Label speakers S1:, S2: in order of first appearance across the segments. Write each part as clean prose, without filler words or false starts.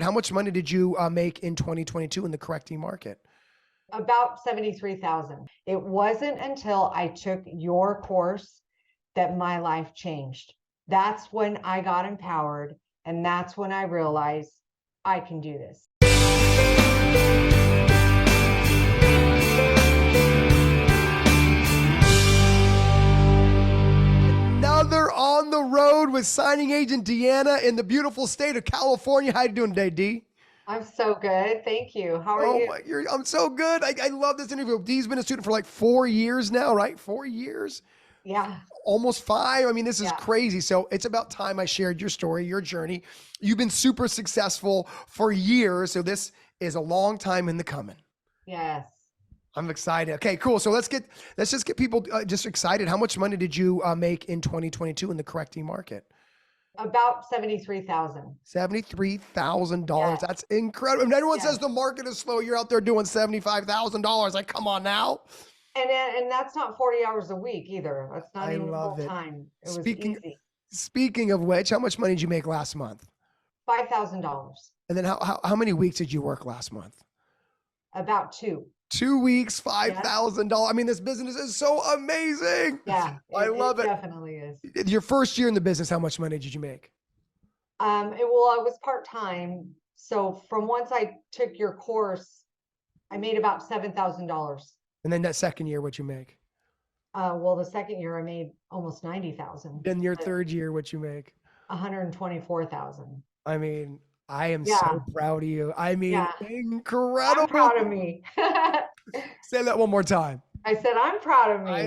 S1: How much money did you make in 2022 in the correcting market?
S2: About 73,000. It wasn't until I took your course that my life changed. That's when I got empowered, and that's when I realized I can do this.
S1: Another on the road with signing agent Deanna in the beautiful state of California. How you doing today, D?
S2: I'm so good. Thank you. How are
S1: Oh
S2: you?
S1: my, I'm so good. I love this interview. Dee's been a student for like 4 years now, right? 4 years,
S2: Yeah.
S1: almost five. I mean, this is
S2: Yeah.
S1: crazy. So it's about time I shared your story, your journey. You've been super successful for years. So this is a long time in the coming.
S2: Yes.
S1: I'm excited. Okay, cool. So let's just get people just excited. How much money did you make in 2022 in the correcting market?
S2: About 73,000.
S1: $73,000.
S2: Yeah.
S1: That's incredible. When anyone
S2: Yeah.
S1: says the market is slow, you're out there doing $75,000. Like, come on now.
S2: And that's not 40 hours a week either. That's not
S1: I
S2: even full
S1: love it.
S2: time. It was
S1: Speaking
S2: easy.
S1: speaking of which, how much money did you make last month?
S2: $5,000.
S1: And then how many weeks did you work last month?
S2: About two.
S1: 2 weeks,
S2: Yes.
S1: $5,000. I mean, this business is so amazing.
S2: Yeah.
S1: I
S2: It
S1: love it.
S2: definitely is.
S1: Your first year in the business, how much money did you make?
S2: Well, I was part-time. So from once I took your course, I made about $7,000.
S1: And then that second year, what'd you make?
S2: Well, the second year I made almost 90,000,
S1: Then your
S2: but
S1: third year, what'd you make?
S2: 124,000.
S1: I mean, I am
S2: Yeah.
S1: so proud of you. I mean,
S2: Yeah. I'm
S1: incredible.
S2: proud of me.
S1: Say that one more time.
S2: I said, I'm proud of me.
S1: I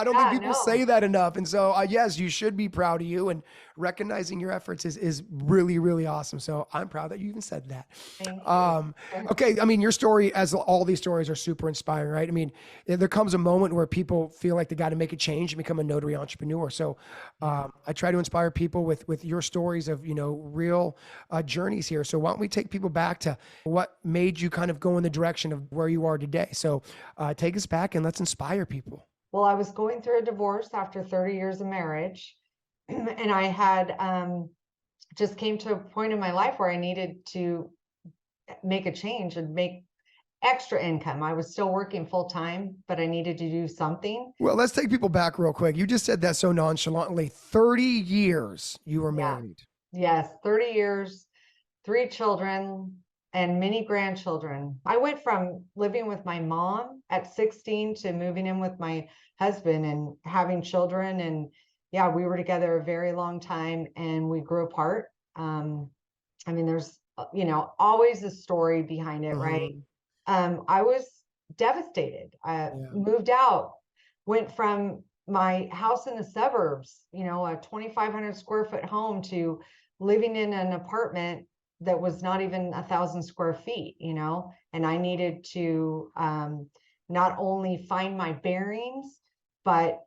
S1: don't think
S2: Yeah,
S1: people
S2: no.
S1: say that enough. And so, yes, you should be proud of you, and recognizing your efforts is really, really awesome. So I'm proud that you even said that.
S2: Thank you.
S1: Okay. I mean, your story, as all these stories, are super inspiring, right? I mean, there comes a moment where people feel like they got to make a change and become a notary entrepreneur. So I try to inspire people with your stories of, real journeys here. So why don't we take people back to what made you kind of go in the direction of where you are today? So take us back and let's inspire people.
S2: Well, I was going through a divorce after 30 years of marriage, and I had just came to a point in my life where I needed to make a change and make extra income. I was still working full time, but I needed to do something.
S1: Well, let's take people back real quick. You just said that so nonchalantly. 30 years you were
S2: Yeah.
S1: married.
S2: Yes, 30 years, 3 children, and many grandchildren. I went from living with my mom at 16 to moving in with my husband and having children. And yeah, we were together a very long time and we grew apart. I mean, there's, always a story behind it, right?
S1: Mhm.
S2: I was devastated. I
S1: Yeah.
S2: moved out, went from my house in the suburbs, a 2,500 square foot home, to living in an apartment that was not even 1,000 square feet, and I needed to not only find my bearings, but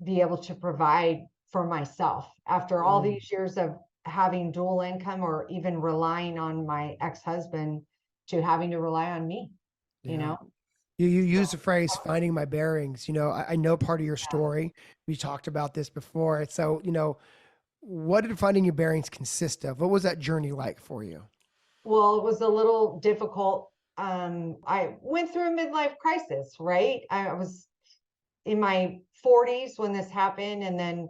S2: be able to provide for myself after all
S1: Mm.
S2: these years of having dual income, or even relying on my ex-husband, to having to rely on me, you
S1: Yeah.
S2: know?
S1: You
S2: So,
S1: use the phrase finding my bearings. I know part of your
S2: yeah.
S1: story. We talked about this before. So, what did finding your bearings consist of? What was that journey like for you?
S2: Well, it was a little difficult. I went through a midlife crisis, right? I was in my 40s when this happened, and then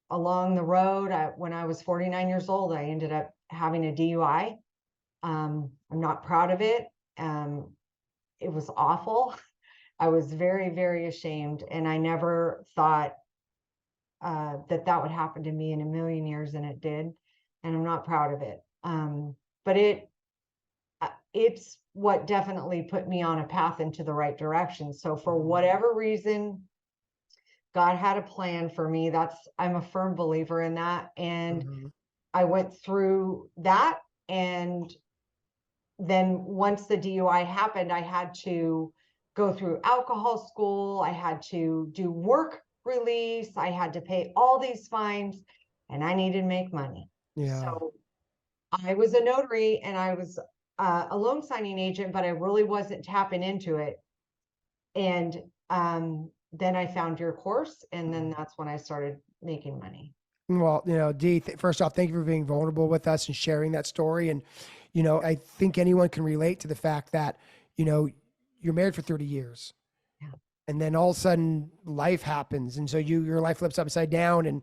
S2: along the road, when I was 49 years old, I ended up having a DUI. I'm not proud of it. It was awful. I was very, very ashamed, and I never thought that would happen to me in a million years, and it did. And I'm not proud of it. But it's what definitely put me on a path into the right direction. So for whatever reason, God had a plan for me. I'm a firm believer in that. And
S1: Mhm.
S2: I went through that. And then once the DUI happened, I had to go through alcohol school. I had to do work release. I had to pay all these fines, and I needed to make money.
S1: Yeah.
S2: So I was a notary, and I was a loan signing agent, but I really wasn't tapping into it. And then I found your course, and then that's when I started making money.
S1: Well, Dee, first off, thank you for being vulnerable with us and sharing that story. And, I think anyone can relate to the fact that, you know, you're married for 30 years
S2: Yeah.
S1: and then all of a sudden life happens. And so your life flips upside down.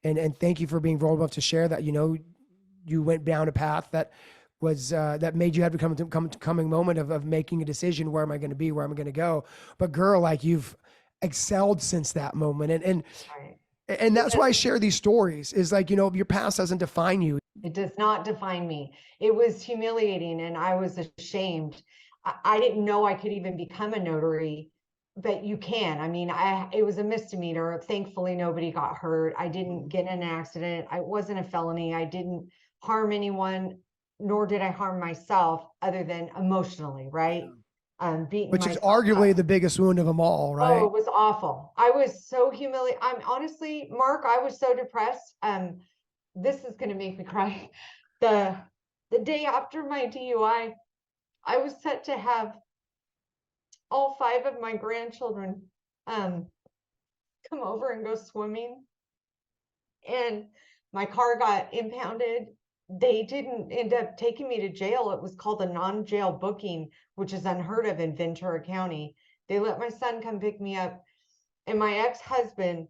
S1: And thank you for being vulnerable enough to share that, you went down a path that was, that made you have to coming moment of making a decision. Where am I going to be? Where am I going to go? But girl, like you've excelled since that moment.
S2: Right.
S1: And
S2: It
S1: that's why I
S2: does,
S1: share these stories is like, your past doesn't define you.
S2: it does not define me. It was humiliating and I was ashamed. I didn't know I could even become a notary, but you can. I mean, it was a misdemeanor. Thankfully, nobody got hurt. I didn't get in an accident. I wasn't a felony. I didn't harm anyone, nor did I harm myself other than emotionally, right? Beating
S1: Which is
S2: myself
S1: arguably
S2: up.
S1: the biggest wound of them all,
S2: Oh,
S1: right?
S2: it was awful. I was so humiliated. I'm honestly, Mark, I was so depressed. This is gonna make me cry. The the day after my DUI, I was set to have all five of my grandchildren um come over and go swimming. And my car got impounded. They didn't end up taking me to jail. It was called a non-jail booking, which is unheard of in Ventura County. They let my son come pick me up, and my ex-husband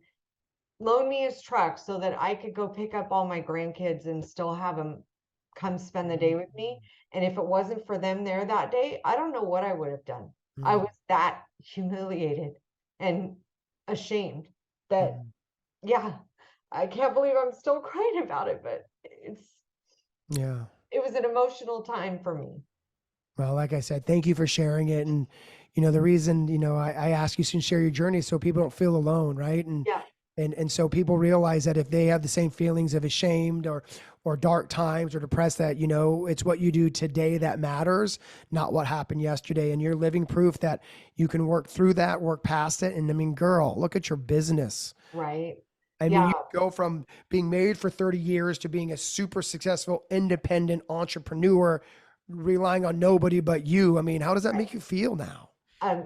S2: loaned me his truck so that I could go pick up all my grandkids and still have them come spend the day with me. And if it wasn't for them there that day, I don't know what I would have done. I was that humiliated and ashamed that, yeah, I can't believe I'm still crying about it, but
S1: Yeah.
S2: it was an emotional time for me.
S1: Well, like I said, thank you for sharing it. And, the reason, I ask you to share your journey so people don't feel alone, right? And
S2: Yeah,
S1: and so people realize that if they have the same feelings of ashamed or dark times or depressed, that it's what you do today that matters, not what happened yesterday. And you're living proof that you can work through that, work past it. And I mean, girl, look at your business.
S2: right.
S1: I mean,
S2: Yeah.
S1: you go from being married for 30 years to being a super successful independent entrepreneur, relying on nobody but you. I mean, how does that make you feel now?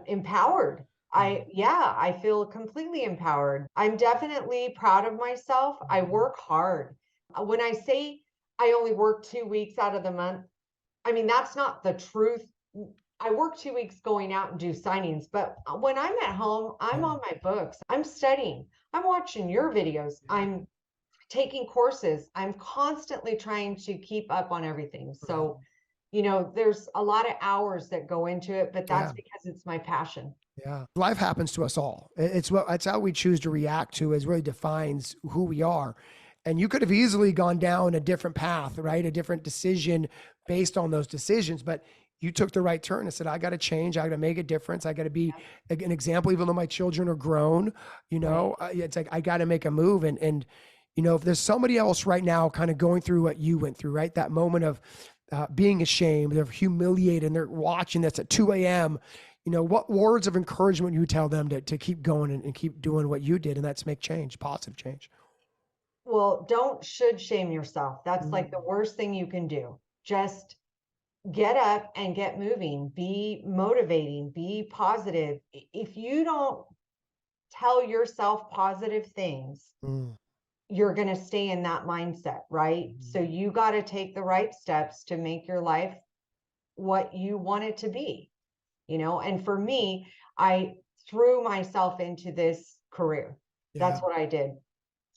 S2: Empowered. Yeah, I feel completely empowered. I'm definitely proud of myself. I work hard. When I say I only work 2 weeks out of the month, I mean, that's not the truth. I work 2 weeks going out and do signings, but when I'm at home, I'm
S1: Yeah.
S2: on my books. I'm studying. I'm watching your videos. I'm taking courses. I'm constantly trying to keep up on everything. So, there's a lot of hours that go into it, but
S1: Yeah.
S2: that's because it's my passion.
S1: Yeah. Life happens to us all. It's how we choose to react to is really defines who we are. And you could have easily gone down a different path, right? A different decision based on those decisions, but you took the right turn and said, I got to change. I got to make a difference. I got to be an example, even though my children are grown,
S2: Right.
S1: it's like, I got to make a move. And, if there's somebody else right now kind of going through what you went through, right? That moment of being ashamed, they're humiliated, and they're watching this at 2 a.m. What words of encouragement you tell them to keep going and keep doing what you did, and that's make change, positive change.
S2: Well, don't should shame yourself. That's like the
S1: Mm,
S2: worst thing you can do. Just get up and get moving. Be motivating, be positive. If you don't tell yourself positive things,
S1: mm,
S2: you're going to stay in that mindset, right? So you got to take the right steps to make your life what you want it to be, And for me, I threw myself into this career.
S1: yeah.
S2: That's what I did.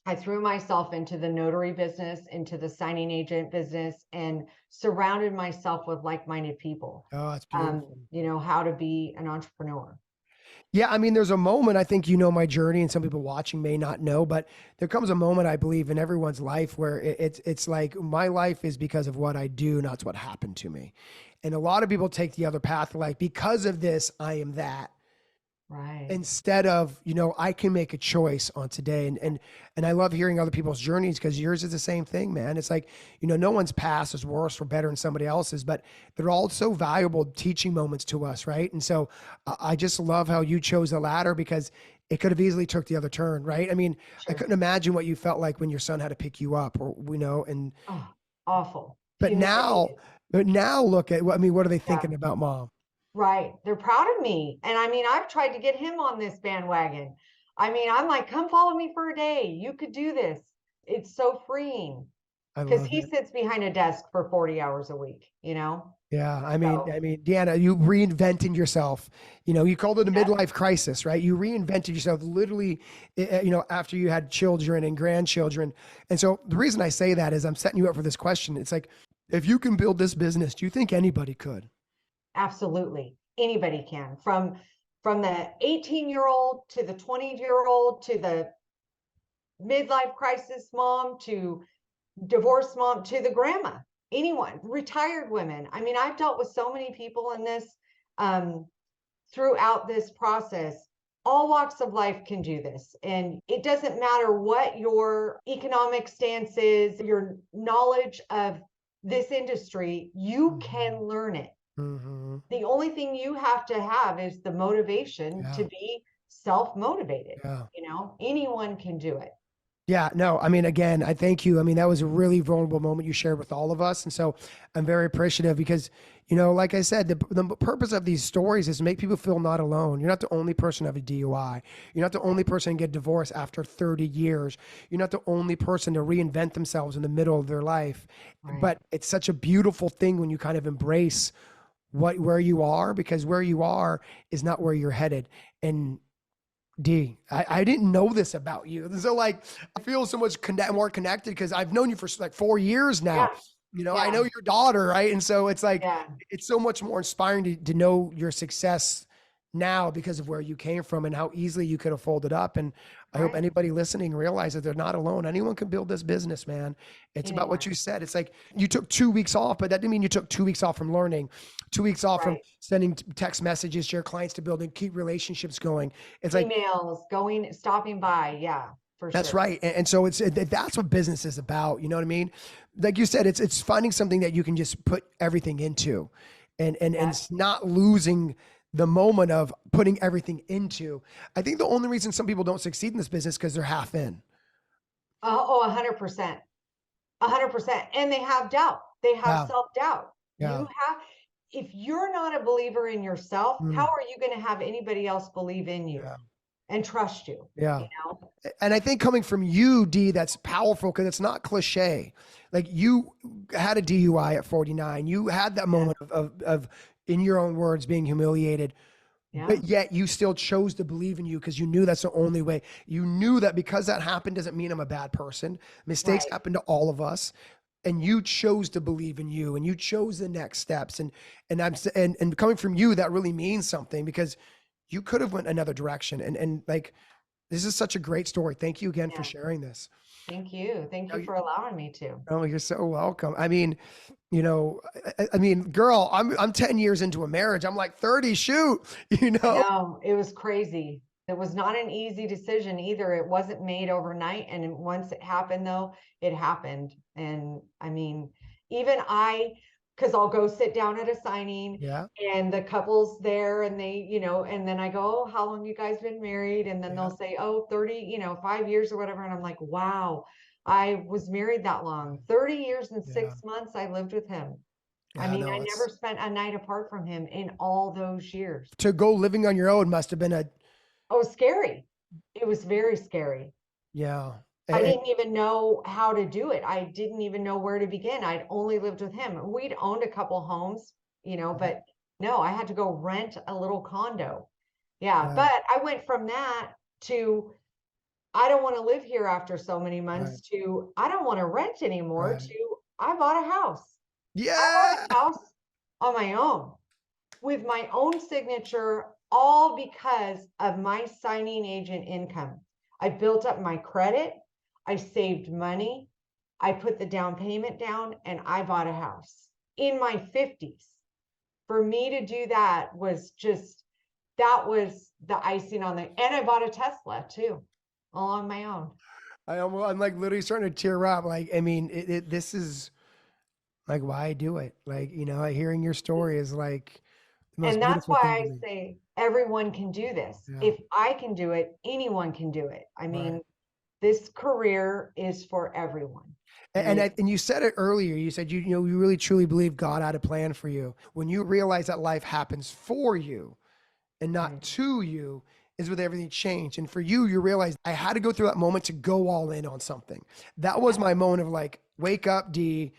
S2: I threw myself into the notary business, into the signing agent business, and surrounded myself with like-minded people.
S1: Oh, that's beautiful.
S2: How to be an entrepreneur.
S1: Yeah, I mean, there's a moment, I think my journey, and some people watching may not know, but there comes a moment, I believe, in everyone's life where it's like my life is because of what I do, not what happened to me. And a lot of people take the other path, like because of this, I am that.
S2: Right.
S1: Instead of, I can make a choice on today. And I love hearing other people's journeys because yours is the same thing, man. It's like, no one's past is worse or better than somebody else's, but they're all so valuable teaching moments to us, right? And so I just love how you chose the latter because it could have easily took the other turn, right? I mean, I
S2: Sure.
S1: couldn't imagine what you felt like when your son had to pick you up, or and
S2: Oh, awful.
S1: but now,
S2: Humiliated.
S1: but now look at what I mean, what are they
S2: Yeah.
S1: thinking about mom?
S2: Right. They're proud of me. And I mean, I've tried to get him on this bandwagon. I mean, I'm like, come follow me for a day. You could do this. It's so freeing
S1: I
S2: because
S1: love
S2: he
S1: it.
S2: sits behind a desk for 40 hours a week, you know?
S1: Yeah,
S2: So,
S1: Deanna, you reinvented yourself. You know, you called it a
S2: yeah,
S1: midlife crisis, right? You reinvented yourself literally, you know, after you had children and grandchildren. And so the reason I say that is I'm setting you up for this question. It's like, if you can build this business, do you think anybody could?
S2: absolutely. Anybody can. From the 18-year-old to the 20-year-old to the midlife crisis mom to divorced mom to the grandma, anyone, retired women. I mean, I've dealt with so many people in this um, throughout this process. All walks of life can do this. And it doesn't matter what your economic stance is, your knowledge of this industry, you can
S1: Hmm.
S2: learn it.
S1: Hmm.
S2: The only thing you have to have is the motivation to
S1: Yeah.
S2: be self motivated.
S1: Yeah.
S2: You know, anyone can do it.
S1: Yeah, no, again, I thank you. That was a really vulnerable moment you shared with all of us. And so I'm very appreciative because, you know, like I said, the purpose of these stories is to make people feel not alone. You're not the only person to have a DUI. You're not the only person to get divorced after 30 years. You're not the only person to reinvent themselves in the middle of their life.
S2: Right.
S1: But it's such a beautiful thing when you kind of embrace where you are, because where you are is not where you're headed. And I didn't know this about you. So like, I feel so much more connected because I've known you for like 4 years now.
S2: Yeah.
S1: You know, I
S2: Yeah.
S1: know your daughter, right? And so it's like,
S2: Yeah.
S1: it's so much more inspiring to know your success now because of where you came from and how easily you could have folded up. And I hope
S2: Right.
S1: anybody listening realizes they're not alone. Anyone can build this business, man. It's about what
S2: Anyone.
S1: you said. It's like you took 2 weeks off, but that didn't mean you took 2 weeks off from learning, 2 weeks off from
S2: Right.
S1: sending text messages to your clients to build and keep relationships going. It's like,
S2: Emails, going, stopping by. Yeah, for
S1: that's
S2: sure.
S1: right. And so that's what business is about. You know what I mean? Like you said, it's finding something that you can just put everything into and
S2: Yeah.
S1: it's not losing the moment of putting everything into. I think the only reason some people don't succeed in this business because they're half in.
S2: Oh, 100%. 100%. And they have doubt. They have
S1: Yeah.
S2: self-doubt.
S1: Yeah.
S2: You have, if you're not a believer in yourself, how
S1: Mm,
S2: are you going to have anybody else believe in you
S1: yeah.
S2: and trust you?
S1: Yeah.
S2: You know?
S1: And I think coming from you, D, that's powerful because it's not cliche. Like you had a DUI at 49. You had that
S2: Yeah.
S1: moment of in your own words, being humiliated,
S2: Yeah.
S1: but yet you still chose to believe in you because you knew that's the only way. You knew that because that happened doesn't mean I'm a bad person. Mistakes
S2: Right.
S1: happen to all of us. And you chose to believe in you and you chose the next steps. And coming from you, that really means something because you could have went another direction. And like, this is such a great story. Thank you again for
S2: Yeah.
S1: sharing this.
S2: Thank you. Thank
S1: Oh,
S2: you for allowing me to.
S1: you're so welcome. You know, girl, I'm 10 years into a marriage. I'm like 30, shoot, you
S2: I
S1: know?
S2: know it was crazy. It was not an easy decision either. It wasn't made overnight. And once it happened, though, it happened. And I mean, even I, because I'll go sit down at a signing
S1: Yeah,
S2: and the couple's there and they, you know, and then I go, oh, how long you guys been married? And then
S1: yeah,
S2: they'll say, oh, 30, 5 years or whatever. And I'm like, wow, I was married that long. 30 years and
S1: yeah,
S2: 6 months I lived with him. I
S1: yeah.
S2: mean,
S1: No,
S2: I never spent a night apart from him in all those years.
S1: to go living on your own must have been
S2: Oh, scary. It was very scary.
S1: yeah.
S2: I
S1: And,
S2: didn't even know how to do it. I didn't even know where to begin. I'd only lived with him. We'd owned a couple homes,
S1: yeah,
S2: but no, I had to go rent a little condo. Yeah,
S1: yeah,
S2: but I went from that to I don't want to live here after so many
S1: right,
S2: months to I don't want to rent anymore
S1: right.
S2: to I bought a house. I bought
S1: Yeah.
S2: a house on my own with my own signature, all because of my signing agent income. I built up my credit, I saved money, I put the down payment down, and I bought a house in my 50s. For me to do that was just, that was the icing on the, and I bought a Tesla too, all on my own.
S1: I'm like literally starting to tear up. Like, this is like why I do it. Like, hearing your story is like the most
S2: And that's
S1: beautiful
S2: why
S1: thing to
S2: I
S1: me.
S2: say everyone can do this.
S1: Yeah.
S2: If I can do it, anyone can do it. I
S1: Right.
S2: mean, this career is for everyone.
S1: And
S2: And
S1: and you said it earlier. You said you really truly believe God had a plan for you. When you realize that life happens for you and not
S2: right,
S1: to you, is with everything changed. And for you, you realized I had to go through that moment to go all in on something. That was my moment of like, wake up, D.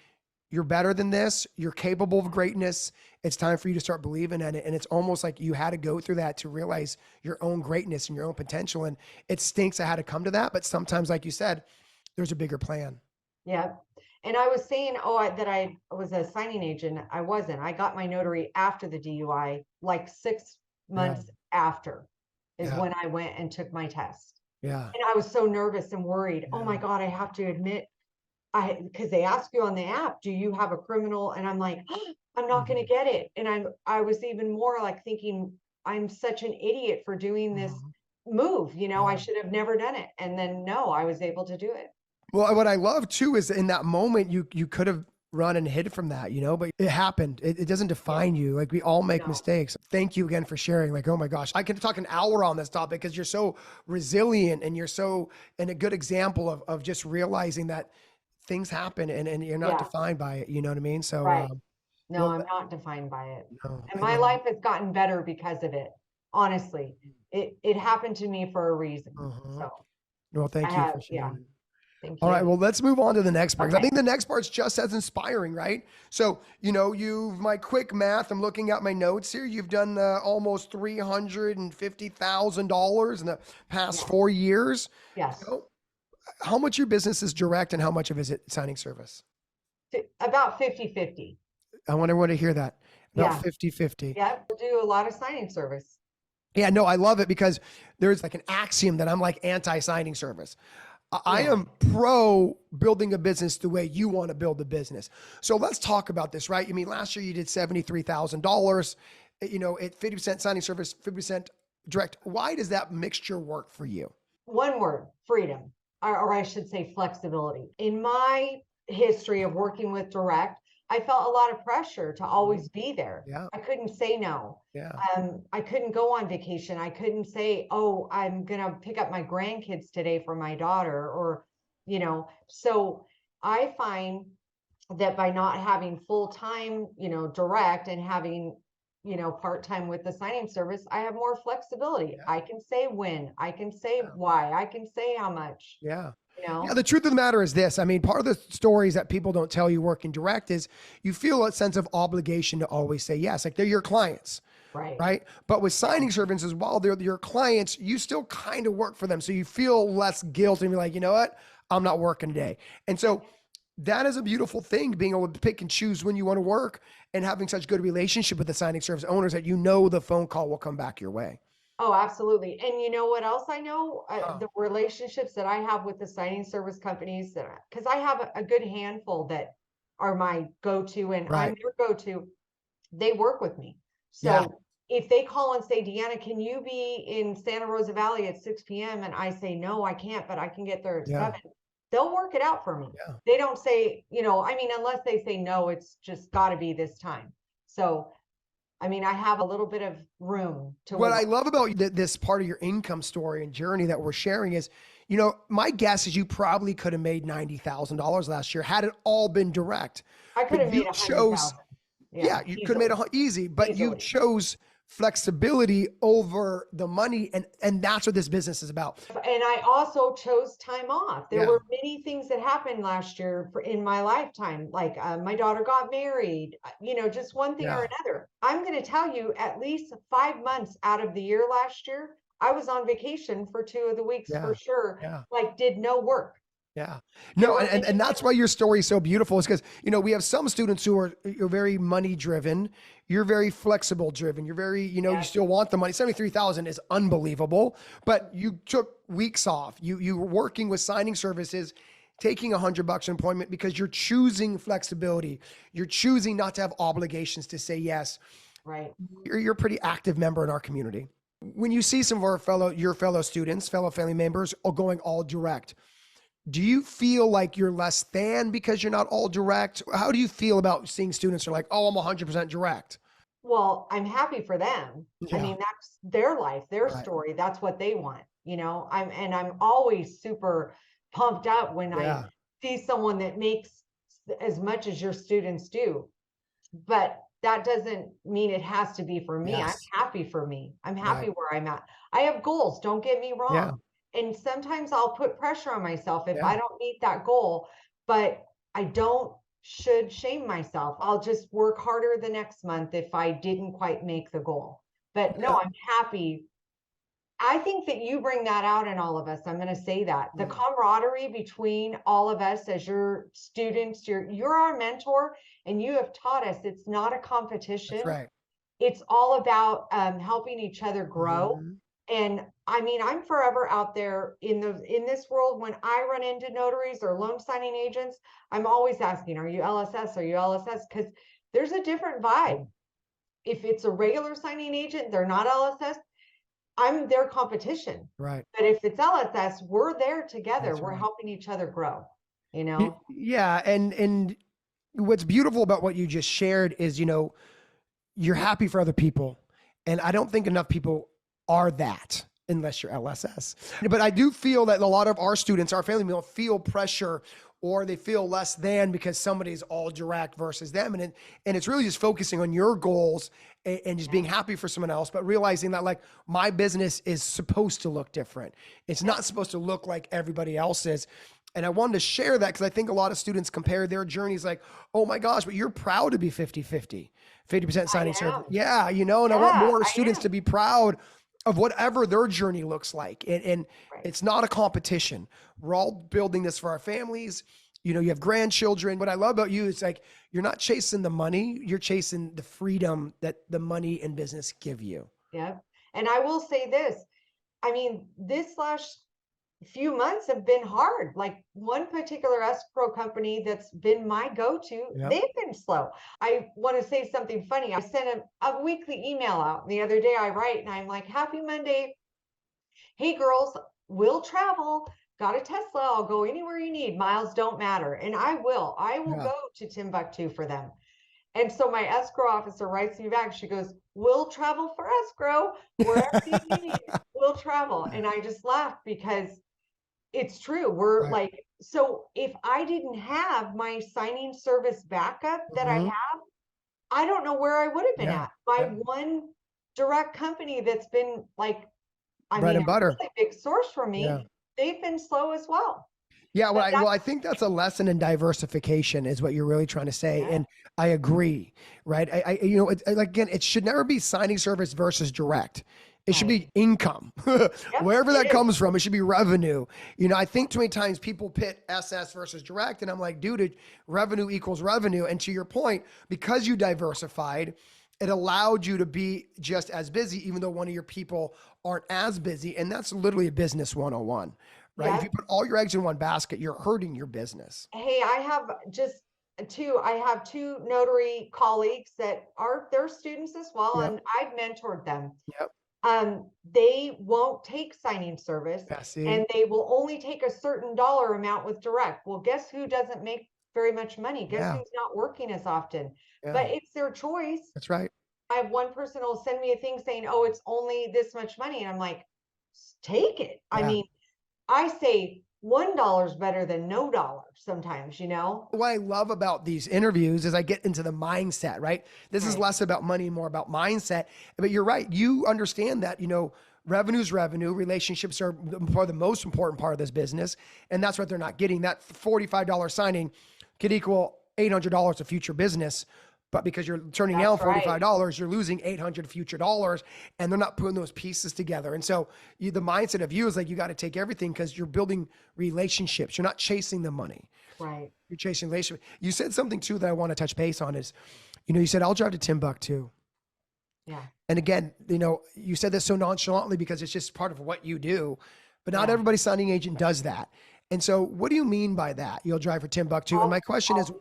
S1: You're better than this. You're capable of greatness. It's time for you to start believing in it. And it's almost like you had to go through that to realize your own greatness and your own potential. And it stinks I had to come to that. But sometimes, like you said, there's a bigger plan.
S2: Yeah. And I was saying, that I was a signing agent. I wasn't. I got my notary after the DUI, like 6 months
S1: Yeah.
S2: after is
S1: Yeah.
S2: when I went and took my test.
S1: Yeah.
S2: And I was so nervous and worried. Oh my
S1: Yeah.
S2: God, I have to admit, because they ask you on the app, do you have a criminal? And I'm like, "Oh, I'm not going to
S1: Mhm.
S2: get it." And I was even more like thinking, I'm such an idiot for doing this
S1: Mhm.
S2: move. I
S1: Yeah.
S2: should have never done it. And then no, I was able to do it.
S1: Well, what I love too is in that moment you could have run and hid from that, but it happened. It doesn't
S2: Yeah,
S1: define you. Like we all make
S2: no,
S1: mistakes. Thank you again for sharing. Like, oh my gosh, I could talk an hour on this topic because you're so resilient and you're so and a good example of just realizing that things happen and you're not
S2: yeah,
S1: defined by it. You know what I mean? So,
S2: right. No,
S1: well,
S2: I'm not defined by it.
S1: no,
S2: And
S1: I
S2: my
S1: love it.
S2: life has gotten better because of it. Honestly, it happened to me for a reason.
S1: Uh-huh.
S2: So
S1: Well,
S2: I
S1: thank you
S2: have,
S1: for
S2: yeah,
S1: sharing.
S2: thank
S1: All right,
S2: you.
S1: well, let's move on to the next part, 'cause I
S2: Okay.
S1: think the next part's just as inspiring, right? So, you've my quick math. I'm looking at my notes here. You've done almost $350,000 in the past
S2: Yeah.
S1: 4 years.
S2: Yes.
S1: How much of your business is direct, and how much of it is signing service?
S2: About 50-50.
S1: I want everyone to hear that. About
S2: Yeah.
S1: 50-50.
S2: Yeah. Do a lot of signing service.
S1: Yeah, no, I love it because there's like an axiom that I'm like anti-signing service. I
S2: Yeah.
S1: am pro building a business the way you want to build a business. So let's talk about this, right? I mean, last year you did $73,000, at 50% signing service, 50% direct. Why does that mixture work for you?
S2: One word, freedom, or I should say flexibility. In my history of working with direct, I felt a lot of pressure to
S1: Mhm.
S2: always be there.
S1: Yeah,
S2: I couldn't say no.
S1: yeah,
S2: I couldn't go on vacation. I couldn't say, "Oh, I'm gonna pick up my grandkids today for my daughter," so I find that by not having full time, direct and having, part time with the signing service, I have more flexibility.
S1: yeah,
S2: I can say when, I can say why, I can say how much,
S1: yeah.
S2: you
S1: Yeah,
S2: know?
S1: the truth of the matter is this. I mean, part of the stories that people don't tell you working direct is you feel a sense of obligation to always say yes. Like they're your clients,
S2: Right.
S1: right? But with
S2: Yeah.
S1: signing services, while they're your clients, you still kind of work for them. So you feel less guilt and you're like, you know what? I'm not working today. And so that is a beautiful thing, being able to pick and choose when you want to work and having such good relationship with the signing service owners that the phone call will come back your way.
S2: Oh, absolutely. And you know what else I know?
S1: Huh.
S2: The relationships that I have with the signing service companies because I have a good handful that are my go-to and I'm
S1: Right.
S2: their go-to. They work with me.
S1: Yeah.
S2: So if they call and say, Deanna, can you be in Santa Rosa Valley at 6 p.m.? And I say, no, I can't, but I can get there at
S1: Yeah.
S2: 7. They'll work it out for me.
S1: Yeah.
S2: They don't say, unless they say, no, it's just got to be this time. So, I have a little bit of room to
S1: What I
S2: wiggle.
S1: love about this part of your income story and journey that we're sharing is, my guess is you probably could have made $90,000 last year had it all been direct,
S2: I could
S1: but
S2: have
S1: you
S2: made a hundred
S1: chose,
S2: thousand. Yeah,
S1: yeah, you could have made
S2: easily,
S1: it easy, but you
S2: easily.
S1: chose flexibility over the money. And that's what this business is about.
S2: And I also chose time off. There
S1: Yeah.
S2: were many things that happened last year in my lifetime, like my daughter got married, just one thing or
S1: Yeah.
S2: another. I'm going to tell you, at least 5 months out of the year last year, I was on vacation for 2 of the weeks for
S1: Yeah.
S2: sure,
S1: Yeah.
S2: like did no work.
S1: Yeah.
S2: There
S1: No,
S2: were
S1: and
S2: many
S1: that's
S2: months.
S1: why your story is so beautiful is because, we have some students who you're very money driven. You're very flexible driven. You're very, you
S2: Yes,
S1: still want the money. 73,000 is unbelievable, but you took weeks off. You were working with signing services, taking $100 an appointment because you're choosing flexibility. You're choosing not to have obligations to say yes.
S2: right.
S1: You're a pretty active member in our community. When you see some of your fellow students, fellow family members are going all direct, do you feel like you're less than because you're not all direct? How do you feel about seeing students who are like, oh, I'm 100% direct?
S2: Well, I'm happy for them.
S1: Yeah.
S2: That's their life, their
S1: Right.
S2: story. That's what they want. I'm always super pumped up when I
S1: Yeah.
S2: see someone that makes as much as your students do. But that doesn't mean it has to be for me. I'm
S1: Yes.
S2: happy for me. I'm happy
S1: Right.
S2: where I'm at. I have goals, don't get me
S1: Yeah.
S2: wrong. And sometimes I'll put pressure on myself if
S1: Yeah.
S2: I don't meet that goal, but I don't should shame myself. I'll just work harder the next month if I didn't quite make the goal. But no,
S1: Yeah.
S2: I'm happy. I think that you bring that out in all of us. I'm going to say that the
S1: Mm,
S2: camaraderie between all of us as your students, you're our mentor, and you have taught us it's not a
S1: that's
S2: competition.
S1: right.
S2: It's all about helping each other grow.
S1: Mhm.
S2: And I mean, I'm forever out there in this world. When I run into notaries or loan signing agents, I'm always asking, "Are you LSS? Are you LSS?" Because there's a different vibe. If it's a regular signing agent, they're not LSS. I'm their competition.
S1: Right.
S2: But if it's LSS, we're there together.
S1: That's
S2: We're
S1: right.
S2: helping each other grow, you know?
S1: Yeah. And what's beautiful about what you just shared is, you're happy for other people. And I don't think enough people are that unless you're LSS. But I do feel that a lot of our students, our family, don't feel pressure or they feel less than because somebody's all direct versus them. And it's really just focusing on your goals and just being happy for someone else, but realizing that like my business is supposed to look different. It's not supposed to look like everybody else's. And I wanted to share that because I think a lot of students compare their journeys like, oh my gosh, but you're proud to be 50%
S2: I
S1: signing service.
S2: am.
S1: Yeah, and I want
S2: Yeah,
S1: more
S2: I
S1: students to
S2: am.
S1: be proud of whatever their journey looks like. And
S2: Right.
S1: it's not a competition. We're all building this for our families. You have grandchildren. What I love about you is like, you're not chasing the money, you're chasing the freedom that the money and business give you.
S2: Yeah. And I will say this. I mean, this last few months have been hard. Like one particular escrow company that's been my go-to,
S1: Yep.
S2: they've been slow. I want to say something funny. I sent a weekly email out. The other day I write and I'm like, happy Monday. Hey girls, we'll travel. Got a Tesla. I'll go anywhere you need. Miles don't matter. And I will. I will
S1: Yeah.
S2: go to Timbuktu for them. And so my escrow officer writes me back. She goes, we'll travel for escrow wherever you need. We'll travel. And I just laughed because it's true. We're
S1: Right.
S2: like, so if I didn't have my signing service backup that I
S1: Mhm.
S2: have, I don't know where I would have been
S1: Yeah.
S2: at. My
S1: Yeah.
S2: one direct company that's been like, I
S1: Bread
S2: mean,
S1: and
S2: a
S1: butter.
S2: really big source for
S1: Yeah.
S2: me, they've been slow as well.
S1: Yeah,
S2: But
S1: well,
S2: that's,
S1: I think that's a lesson in diversification, is what you're really trying to say,
S2: yeah,
S1: and I agree, right? Like again, it should never be signing service versus direct. It should
S2: right.
S1: be income,
S2: Yep,
S1: wherever
S2: it
S1: that
S2: is.
S1: comes from. It should be revenue. I think too many times people pit SS versus direct, and I'm like, dude, revenue equals revenue. And to your point, because you diversified, it allowed you to be just as busy, even though one of your people aren't as busy, and that's literally a business 101. Right? If you
S2: Yep.
S1: put all your eggs in one basket, you're hurting your business.
S2: Hey, I have two notary colleagues that are their students as well,
S1: Yep.
S2: and I've mentored them.
S1: Yep.
S2: They won't take signing service
S1: Yeah. See.
S2: and they will only take a certain dollar amount with direct. Well, guess who doesn't make very much money? Guess
S1: Yeah.
S2: who's not working as often?
S1: Yeah.
S2: But it's their choice.
S1: That's right.
S2: I have one person who will send me a thing saying, oh, it's only this much money. And I'm like, take it. I
S1: Yeah.
S2: mean, I say $1 is better than no dollar sometimes, you know?
S1: What I love about these interviews is I get into the mindset, right? This is
S2: Right.
S1: less about money, more about mindset. But you're right. You understand that, revenue's revenue, relationships are probably the most important part of this business. And that's what they're not getting. That $45 signing could equal $800 of future business. But because you're turning down
S2: That's right.
S1: $45, you're losing 800 future dollars, and they're not putting those pieces together. And so the mindset of you is like, you got to take everything because you're building relationships. You're not chasing the money.
S2: Right.
S1: You're chasing relationship. You said something too that I want to touch base on is, you said, I'll drive to Timbuktu.
S2: Yeah.
S1: And again, you said this so nonchalantly because it's just part of what you do, but not
S2: Yeah.
S1: everybody signing agent does that. And so what do you mean by that? You'll drive for Timbuktu. And my question is,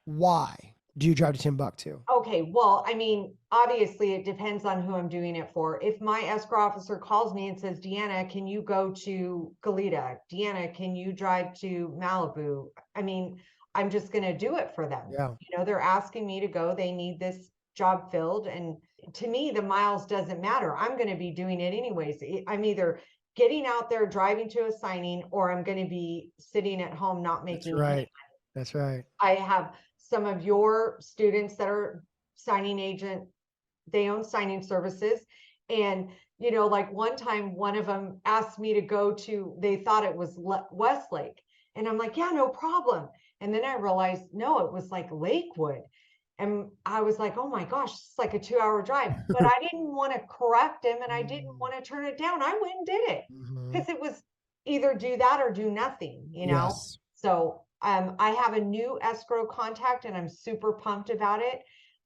S1: why do you drive to Timbuktu?
S2: Okay, well, I mean, obviously it depends on who I'm doing it for. If my escrow officer calls me and says, Deanna, can you go to Goleta? Deanna, can you drive to Malibu? I mean, I'm just going to do it for them.
S1: Yeah.
S2: They're asking me to go. They need this job filled. And to me, the miles doesn't matter. I'm going to be doing it anyways. I'm either getting out there, driving to a signing, or I'm going to be sitting at home, not
S1: That's
S2: making any.
S1: right. That's right.
S2: I have some of your students that are signing agent, they own signing services. And, you know, like one time, one of them asked me to go to, they thought it was Westlake. And I'm like, yeah, no problem. And then I realized, no, it was like Lakewood. And I was like, oh my gosh, it's like a 2-hour drive. But I didn't want to correct him and I didn't want to turn it down. I went and did it
S1: Mhm.
S2: because it was either do that or do nothing, you know?
S1: Yes.
S2: So I have a new escrow contact and I'm super pumped about it.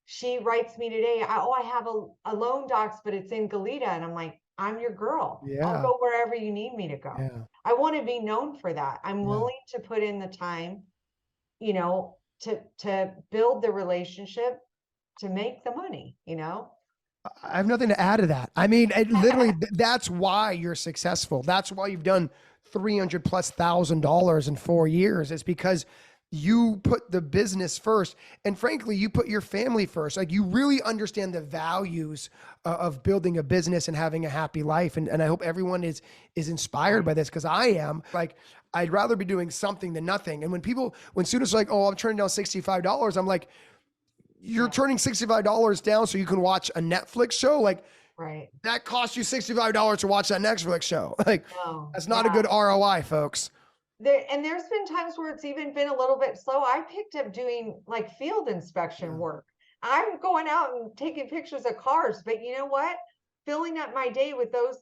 S2: She writes me today, I have a loan docs, but it's in Goleta. And I'm like, I'm your girl. I'll
S1: Yeah.
S2: go wherever you need me to go.
S1: Yeah.
S2: I want to be known for that. I'm
S1: Yeah.
S2: willing to put in the time, you know, to build the relationship, to make the money, you know?
S1: I have nothing to add to that. I mean, it literally, that's why you're successful. That's why you've done 300 plus $1,000 in 4 years. It's because you put the business first. And frankly, you put your family first. Like you really understand the values of building a business and having a happy life. And I hope everyone is inspired by this because I am. Like, I'd rather be doing something than nothing. And when students are like, oh, I'm turning down $65, I'm like, you're turning $65 down so you can watch a Netflix show. Like
S2: Right.
S1: that costs you $65 to watch that Netflix show. Like
S2: No,
S1: that's not a
S2: yeah.
S1: good ROI, folks.
S2: There's been times where it's even been a little bit slow. I picked up doing like field inspection
S1: Yeah.
S2: work. I'm going out and taking pictures of cars, but you know what? Filling up my day with those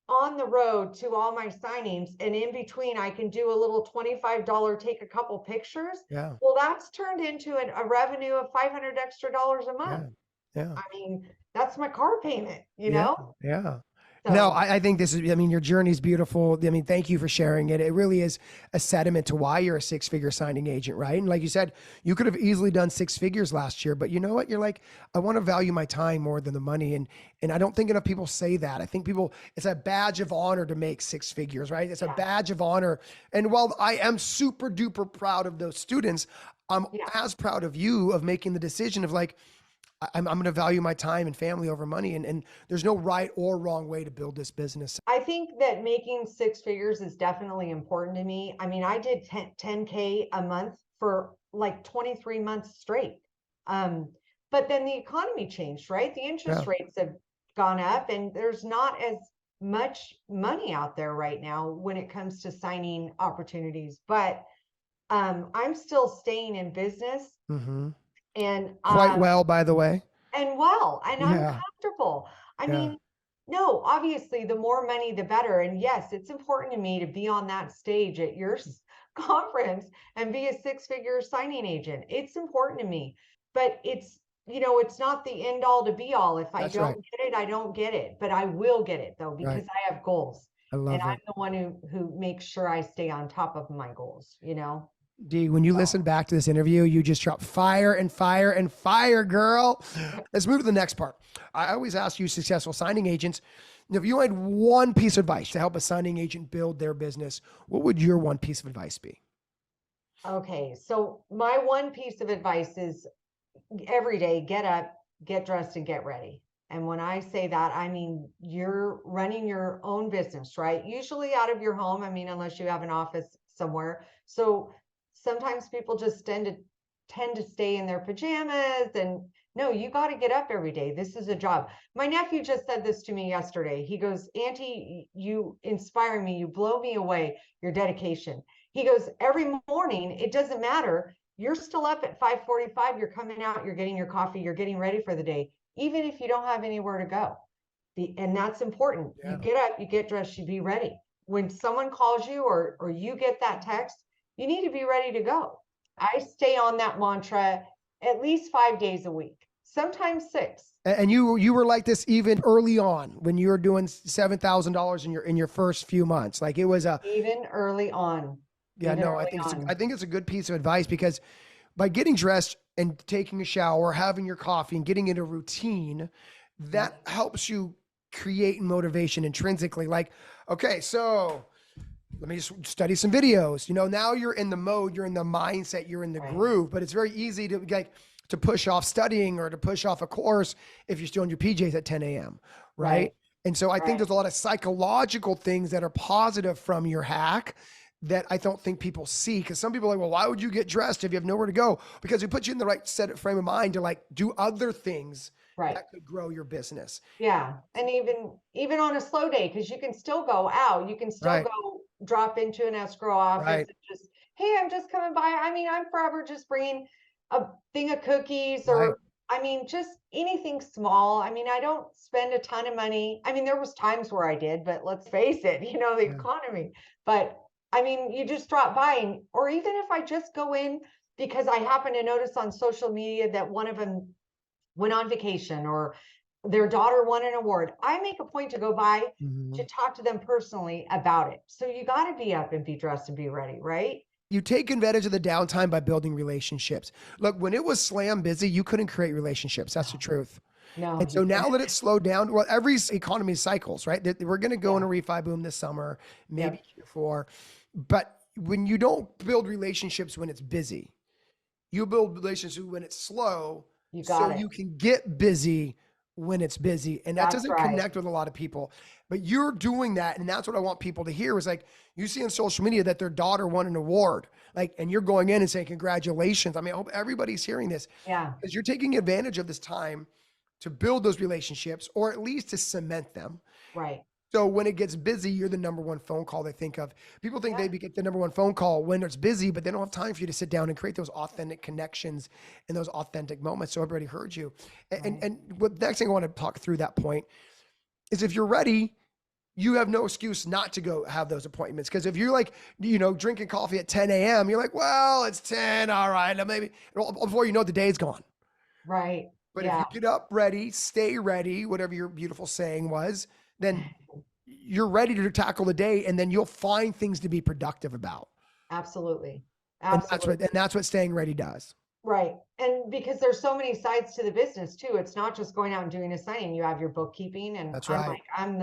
S2: on the road to all my signings, and in between I can do a little $25 take a couple pictures.
S1: Yeah.
S2: Well, that's turned into a revenue of 500 extra dollars a
S1: Yeah.
S2: month.
S1: Yeah.
S2: I mean, that's my car payment, you
S1: Yeah.
S2: know?
S1: Yeah. No,
S2: So
S1: I think this is, I mean, your journey is beautiful. I mean, thank you for sharing it. It really is a sediment to why you're a six-figure signing agent, right? And like you said, you could have easily done six figures last year, but you know what? You're like, I want to value my time more than the money. And I don't think enough people say that. I think people, it's a badge of honor to make six figures, right? It's a
S2: yeah,
S1: badge of honor. And while I am super duper proud of those students, I'm
S2: yeah.
S1: as proud of you of making the decision of like, I'm going to value my time and family over money. And there's no right or wrong way to build this business.
S2: I think that making six figures is definitely important to me. I mean, I did 10K a month for like 23 months straight. But then the economy changed, right? The interest
S1: Yeah.
S2: rates have gone up and there's not as much money out there right now when it comes to signing opportunities. But I'm still staying in business
S1: Mm-hmm.
S2: and
S1: Quite well, by the way.
S2: and I'm
S1: Yeah.
S2: comfortable. I
S1: Yeah.
S2: mean, no, obviously the more money the better. And yes, it's important to me to be on that stage at your conference and be a six-figure signing agent. It's important to me. But it's, you know, it's not the end all to be all. If I
S1: That's right.
S2: don't get it, I don't get it. But I will get it though,
S1: Right.
S2: because I have goals.
S1: I
S2: And
S1: love
S2: I'm
S1: it.
S2: the one who makes sure I stay on top of my goals, you know?
S1: D, when you
S2: So
S1: listen back to this interview, you just drop fire and fire and fire, girl. Let's move to the next part. I always ask you, successful signing agents, if you had one piece of advice to help a signing agent build their business, what would your one piece of advice be?
S2: okay, so my one piece of advice is every day, get up, get dressed, and get ready. And when I say that, I mean you're running your own business, right? Usually out of your home. I mean, unless you have an office somewhere. So sometimes people just tend to stay in their pajamas. And no, you got to get up every day. This is a job. My nephew just said this to me yesterday. He goes, Auntie, you inspire me. You blow me away. Your dedication. He goes, every morning, it doesn't matter, you're still up at 5:45, you're coming out, you're getting your coffee, you're getting ready for the day, even if you don't have anywhere to go. And that's important. You
S1: Yeah.
S2: get up, you get dressed, you be ready. When someone calls you or you get that text, you need to be ready to go. I stay on that mantra at least 5 days a week, sometimes six.
S1: And you were like this even early on when you were doing $7,000 in your first few months. Like it was a
S2: Even early on.
S1: yeah,
S2: Even
S1: no,
S2: early on.
S1: I think it's a good piece of advice because by getting dressed and taking a shower, having your coffee and getting into routine, that helps you create motivation intrinsically. Like, okay, so let me just study some videos. You know, now you're in the mode, you're in the mindset, you're in the
S2: Right.
S1: groove, but it's very easy to like to push off studying or to push off a course if you're still in your PJs at 10 a.m. Right.
S2: Right.
S1: And so I think
S2: Right.
S1: there's a lot of psychological things that are positive from your hack that I don't think people see. Cause some people are like, well, why would you get dressed if you have nowhere to go? Because it puts you in the right set of frame of mind to like do other things
S2: Right.
S1: that could grow your business.
S2: Yeah. And even on a slow day, because you can still go out, you can still
S1: Right.
S2: go drop into an escrow office
S1: Right.
S2: and just, hey, I'm just coming by. I mean, I'm forever just bringing a thing of cookies
S1: Right.
S2: or I mean, just anything small. I mean, I don't spend a ton of money. I mean, there was times where I did, but let's face it, the
S1: Yeah.
S2: economy. But I mean, you just drop by or even if I just go in because I happen to notice on social media that one of them went on vacation or their daughter won an award, I make a point to go by to
S1: Mhm.
S2: talk to them personally about it. So you got to be up and be dressed and be ready, right?
S1: You take advantage of the downtime by building relationships. Look, when it was slam busy, you couldn't create relationships. That's the
S2: No,
S1: truth.
S2: no,
S1: And
S2: you
S1: so now
S2: couldn't.
S1: that it's slowed down, well, every economy cycles, right? We're going to go in
S2: Yeah.
S1: a refi boom this summer, maybe
S2: Yep.
S1: Q4. But when you don't build relationships when it's busy, you build relationships when it's slow
S2: You
S1: so
S2: got it.
S1: you can get busy when it's busy. And that
S2: That's
S1: doesn't
S2: right.
S1: connect with a lot of people. But you're doing that. And that's what I want people to hear is like you see on social media that their daughter won an award. Like, and you're going in and saying, congratulations. I mean, I hope everybody's hearing this
S2: Yeah.
S1: because you're taking advantage of this time to build those relationships or at least to cement them.
S2: Right.
S1: So when it gets busy, you're the number one phone call they think of. People think
S2: Yeah.
S1: they get the number one phone call when it's busy, but they don't have time for you to sit down and create those authentic connections and those authentic moments. So everybody heard you. And,
S2: Right.
S1: and what the next thing I want to talk through that point is if you're ready, you have no excuse not to go have those appointments. Because if you're like, drinking coffee at 10 a.m., you're like, well, it's 10. All right. Maybe before you know, the day's gone.
S2: Right.
S1: But if
S2: Yeah.
S1: you get up ready, stay ready, whatever your beautiful saying was, then you're ready to tackle the day and then you'll find things to be productive about.
S2: Absolutely.
S1: And that's
S2: Absolutely.
S1: what and that's what staying ready does.
S2: Right. And because there's so many sides to the business too. It's not just going out and doing a signing. You have your bookkeeping and
S1: That's right.
S2: I'm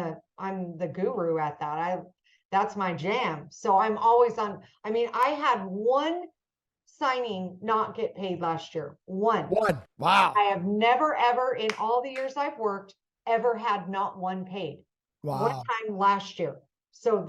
S2: the guru at that. That's my jam. So I'm always on. I mean, I had one signing not get paid last year. One.
S1: One. Wow.
S2: I have never ever in all the years I've worked ever had not one paid. One
S1: Wow.
S2: time last year. So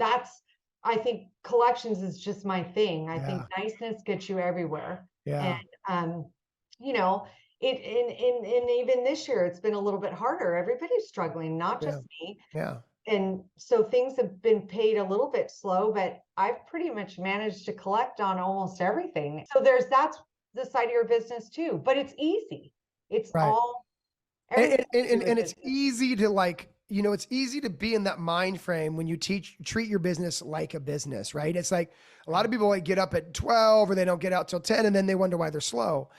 S2: I think collections is just my thing. I think
S1: Yeah.
S2: niceness gets you everywhere. And
S1: Yeah.
S2: um, you know, it in even this year it's been a little bit harder. Everybody's struggling, not
S1: Yeah.
S2: just me.
S1: Yeah.
S2: And so things have been paid a little bit slow, but I've pretty much managed to collect on almost everything. So that's the side of your business too, but it's easy. It's
S1: Right.
S2: all
S1: And
S2: everything
S1: and,
S2: to do
S1: and,
S2: with
S1: and it's
S2: business.
S1: easy to it's easy to be in that mind frame when you treat your business like a business, right? It's like a lot of
S2: Right.
S1: people like get up at 12 or they don't get out till 10 and then they wonder why they're slow.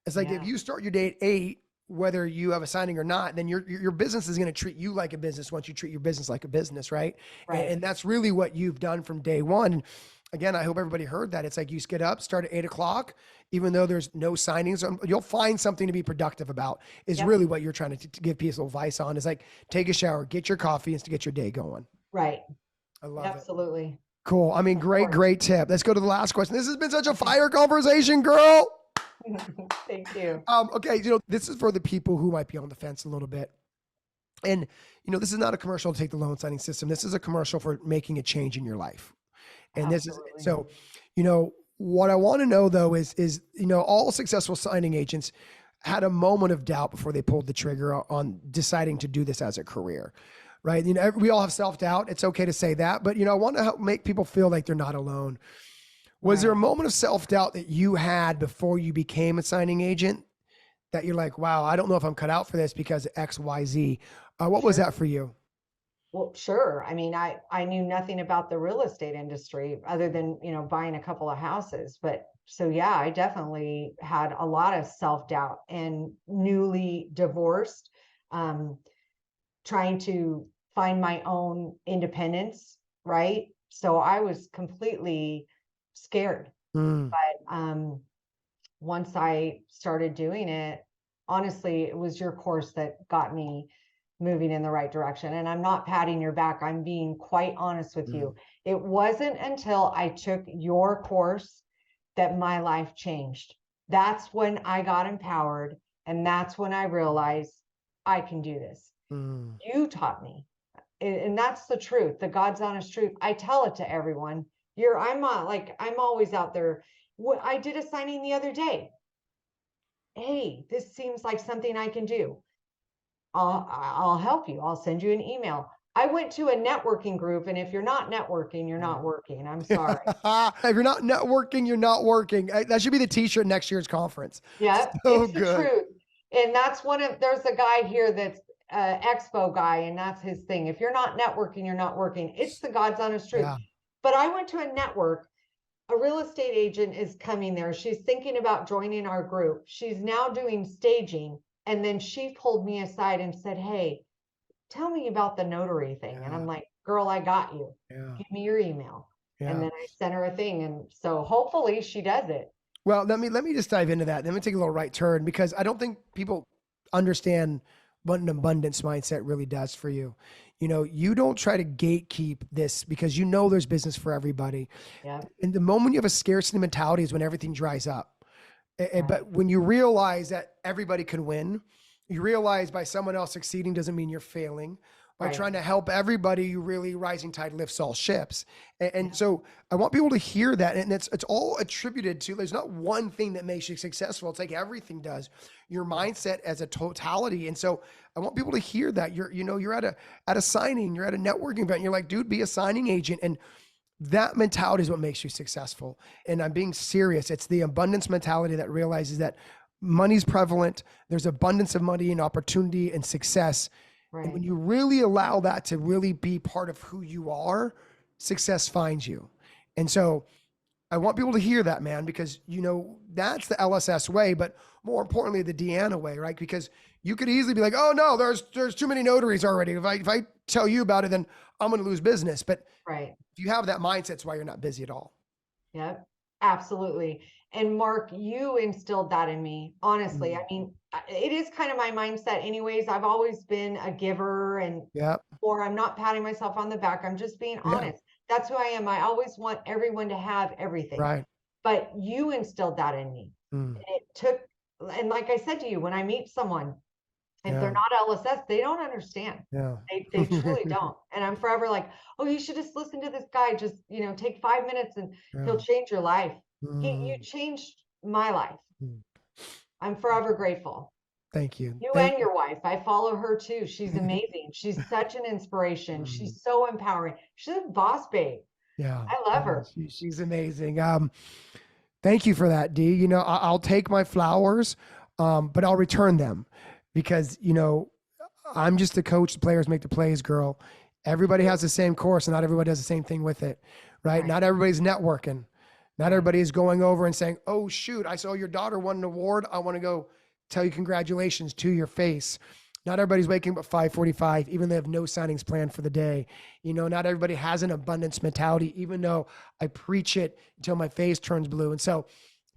S1: It's like if
S2: Yeah.
S1: you start your day at 8, whether you have a signing or not, then your business is going to treat you like a business once you treat your business like a business, right? And,
S2: Right.
S1: and that's really what you've done from day one. And again, I hope everybody heard that. It's like you get up, start at 8 o'clock, even though there's no signings, you'll find something to be productive about. Is
S2: Yep.
S1: really what you're trying to give people advice on. Is like take a shower, get your coffee, and to get your day going.
S2: Right.
S1: I love it.
S2: Absolutely.
S1: Cool. I mean,
S2: Of
S1: great,
S2: course.
S1: great tip. Let's go to the last question. This has been such a fire conversation, girl.
S2: Thank you.
S1: Okay, this is for the people who might be on the fence a little bit. And this is not a commercial to take the loan signing system. This is a commercial for making a change in your life. And this is
S2: Absolutely.
S1: so, what I want to know though is all successful signing agents had a moment of doubt before they pulled the trigger on deciding to do this as a career. Right. We all have self-doubt. It's okay to say that, but I want to help make people feel like they're not alone. Was there a
S2: Right.
S1: moment of self-doubt that you had before you became a signing agent that you're like, wow, I don't know if I'm cut out for this because X, Y, Z? What was
S2: Sure.
S1: that for you?
S2: Well, sure. I mean, I knew nothing about the real estate industry other than, buying a couple of houses. But so yeah, I definitely had a lot of self-doubt and newly divorced, um, trying to find my own independence, right? So I was completely scared.
S1: Mm,
S2: But once I started doing it, honestly, it was your course that got me moving in the right direction. And I'm not patting your back. I'm being quite honest with
S1: mm,
S2: you. It wasn't until I took your course that my life changed. That's when I got empowered. And that's when I realized I can do this.
S1: mm.
S2: You taught me. And that's the truth, the God's honest truth. I tell it to everyone. I'm always out there. I did a signing the other day. Hey, this seems like something I can do. I'll help you. I'll send you an email. I went to a networking group, and if you're not networking, you're not working. I'm sorry.
S1: If you're not networking, you're not working. That should be the t-shirt next year's conference.
S2: Yeah,
S1: So
S2: it's the
S1: good.
S2: truth. And that's there's a guy here that's expo guy, and that's his thing. If you're not networking, you're not working. It's the God's honest truth.
S1: Yeah.
S2: But I went to a network. A real estate agent is coming there. She's thinking about joining our group. She's now doing staging. And then she pulled me aside and said, hey, tell me about the notary thing. And I'm like, girl, I got you.
S1: Yeah.
S2: Give me your email.
S1: Yeah.
S2: And then I sent her a thing. And so hopefully she does it.
S1: Well, let me just dive into that. Let me take a little right turn, because I don't think people understand what an abundance mindset really does for you. You know, you don't try to gatekeep this, because you know there's business for everybody.
S2: Yeah.
S1: And the moment you have a scarcity mentality is when everything dries up. But when you realize that everybody can win, you realize by someone else succeeding doesn't mean you're failing. By trying to help everybody, you really, rising tide lifts all ships. And so I want people to hear that. And it's all attributed to, there's not one thing that makes you successful. It's like everything does. Your mindset as a totality. And so I want people to hear that you're at a signing, you're at a networking event. And you're like, dude, be a signing agent. And that mentality is what makes you successful. And I'm being serious. It's the abundance mentality that realizes that money's prevalent. There's abundance of money and opportunity and success.
S2: Right.
S1: And when you really allow that to really be part of who you are, success finds you. And so I want people to hear that, man, because that's the LSS way, but more importantly, the Deanna way, right? Because you could easily be like, oh no, there's too many notaries already. If I tell you about it, then I'm going to lose business. But if you have that mindset, it's why you're not busy at all.
S2: Yep, absolutely. And Mark, you instilled that in me, honestly. I mean, it is kind of my mindset anyways. I've always been a giver, or I'm not patting myself on the back. I'm just being honest. That's who I am. I always want everyone to have everything.
S1: Right.
S2: But you instilled that in me. And it took, and like I said to you, when I meet someone, if they're not LSS, they don't understand.
S1: Yeah.
S2: They truly don't. And I'm forever like, oh, you should just listen to this guy. Just, take 5 minutes and he'll change your life. You changed my life. I'm forever grateful.
S1: Thank you.
S2: You and your wife. I follow her too. She's amazing. She's such an inspiration. She's so empowering. She's a boss babe.
S1: Yeah.
S2: I love her.
S1: She's amazing. Thank you for that, Dee. I'll take my flowers, but I'll return them, because, I'm just the coach. The players make the plays, girl. Everybody has the same course, and not everybody does the same thing with it, right? Not everybody's networking. Not everybody is going over and saying, oh, shoot, I saw your daughter won an award. I want to go tell you congratulations to your face. Not everybody's waking up at 5:45, even though they have no signings planned for the day. Not everybody has an abundance mentality, even though I preach it until my face turns blue. And so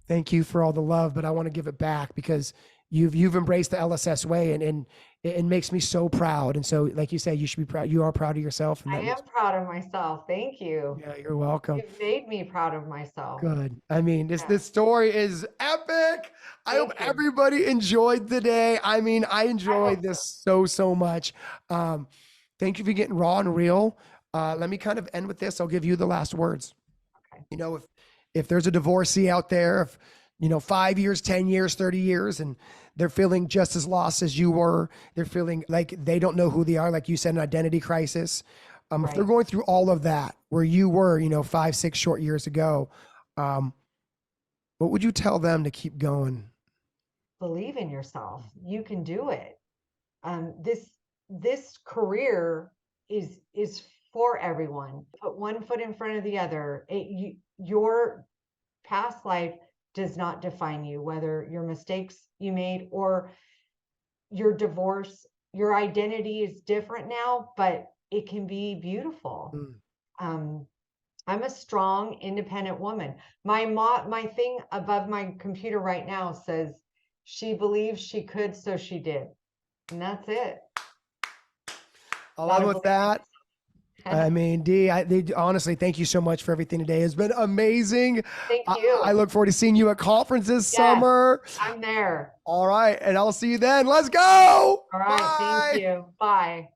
S1: thank you for all the love, but I want to give it back, because you've embraced the LSS way, and it makes me so proud. And so, like you said, you should be proud. You are proud of yourself. And
S2: I am proud of myself. Thank you.
S1: Yeah, you're welcome.
S2: You've made me proud of myself.
S1: Good. I mean, this story is epic. I hope everybody enjoyed the day. I mean, I enjoyed this so much. Thank you for getting raw and real. Let me kind of end with this. I'll give you the last words. Okay. If there's a divorcee out there, if 5 years, 10 years, 30 years, and they're feeling just as lost as you were, they're feeling like they don't know who they are, like you said, an identity crisis. If they're going through all of that where you were, 5, 6 short years ago, what would you tell them to keep going?
S2: Believe in yourself. You can do it. This career is for everyone. Put one foot in front of the other. Your past life does not define you, whether your mistakes you made or your divorce. Your identity is different now, but it can be beautiful. I'm a strong, independent woman. My thing above my computer right now says, she believed she could, so she did. And that's it.
S1: Along with that, I mean, Dee, honestly, thank you so much for everything today. It's been amazing.
S2: Thank you.
S1: I look forward to seeing you at conferences summer.
S2: I'm there.
S1: All right. And I'll see you then. Let's go.
S2: All right. Bye. Thank you. Bye.